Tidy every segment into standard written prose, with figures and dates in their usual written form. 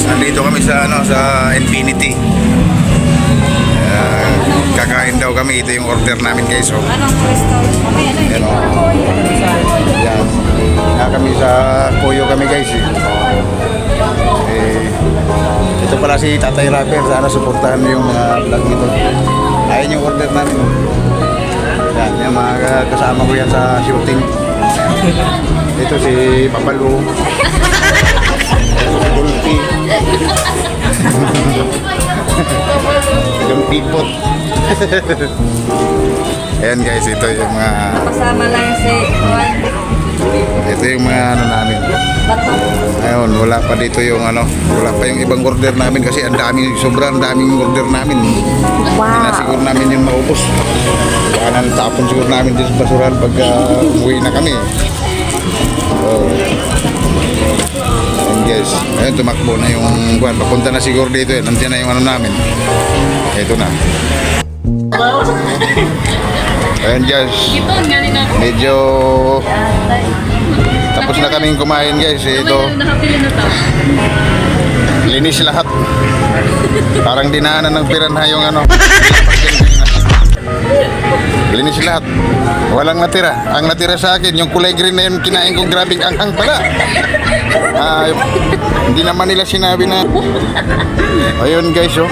Nandito kami sa sa Infinity. Kakain daw kami. Ito yung order namin guys. So, Anong restaurant? yan o. Yan. Kami sa Puyo kami guys. Ito pala si Tatay Rapper. Sana suportahan yung mga vlog nito. Ayun yung order namin. Yan, yung mga kasama ko yan sa shooting. Ito si Papalo. Gulpi. Yung pipot. Ayan guys, ito yung mga Kasama lang si Juan. ito yung mga ano namin. Bato. Ayun, wala pa dito yung ano, wala pa yung ibang order namin kasi ang daming, sobrang daming order namin. Hindi na siguro namin yung maubos. Baka na tapon siguro namin dito sa basuran pag uwi na kami. So, and guys, ayun, tumakbo na yung buwan. Papunta na siguro dito eh. Nandiyan na yung ano namin. Ito na. Ayun guys, medyo tapos na kaming kumain guys. Ito, linis lahat. Parang dinaanan ng piranha yung ano. Linis lahat. Walang natira. Ang natira sa akin, yung kulay green na yun, kinain kong grabing anghang pala. Hindi naman nila sinabi na. Ayun guys, oh.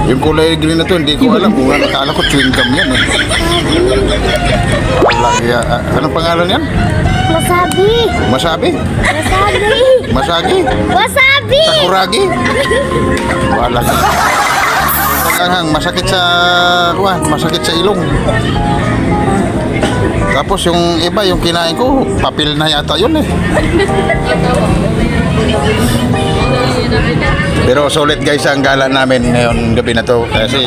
Yung kulay green na to, hindi ko alam. Kung akala ko chewing gum yan eh. Anong pangalan yan? Wasabi. Masabi? Wasabi. Masagi? Wasabi. Sakuragi? Wala ka. Anghang, masakit sa masakit sa ilong. Tapos yung iba, yung kinain ko, papel na yata yun eh. Pero solid guys ang gala namin ngayon gabi na to kasi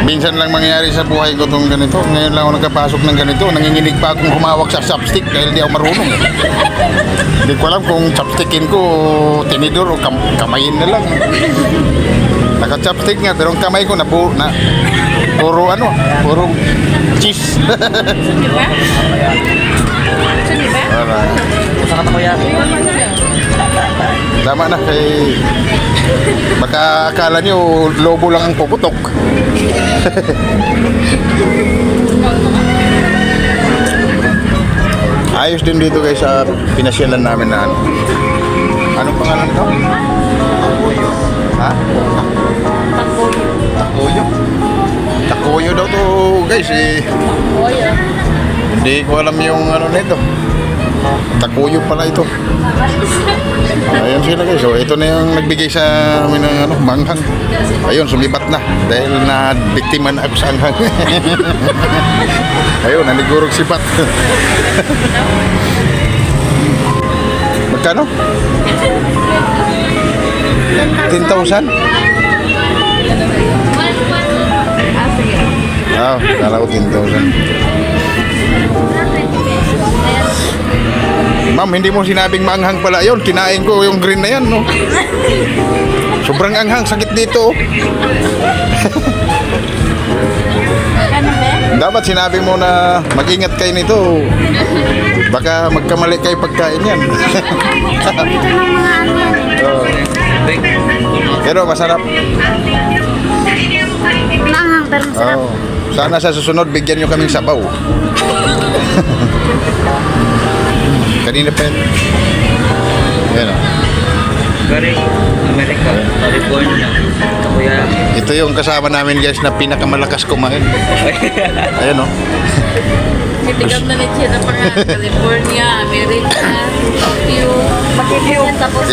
minsan lang mangyayari sa buhay ko itong ganito. Ngayon lang ako nagkapasok ng ganito. Nanginginig pa akong humawak sa chopstick dahil di ako marunong. Hindi ko alam kung chopstickin ko tinidor o kamayin na lang. Naka-chopstick nga pero ang kamay ko na puro cheese. Diba? Diba? Masakit ako yan. Tama na kay baka akala nyo lobo lang ang puputok. Ayos din dito guys sa pinasyalan namin na ano. Anong pangalan nito? Takuyo. Ha? Takuyo. Takuyo daw to guys eh. Hindi ko alam yung ano nito. Takuyo pala ito. Ayun sila guys. So ito na yung nagbigay sa amin ng ano, manghang. Ayun, sumibat na dahil na biktima na ako sa anghang. Ayun, nanigurog sipat. Magkano? 10,000? Ah, kala ko 10,000. Ma'am, hindi mo sinabing maanghang pala yun. Kinain ko yung green na yan, no? Sobrang anghang, sakit dito. Dapat sinabi mo na mag-ingat kayo nito. Baka magkamali kayo pagkain yan. Dito ng mga ano yan. Oh. Pero masarap. Maanghang pero masarap. Oh. Sana sa susunod, bigyan nyo kaming sabaw. Kanina pa yun. Yan o. Galing Amerika, California, Takoyaki. Ito yung kasama namin guys na pinakamalakas kumain. Ayan o. Titigam na niya na pang California, America, Tokyo. Pakitiwan tapos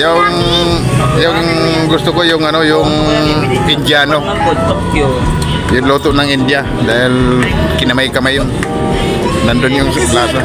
Yung gusto ko yung ano, yung Indiano. Tokyo. Yung luto ng India dahil kinamay-kamay yun. Nandun yung lasa.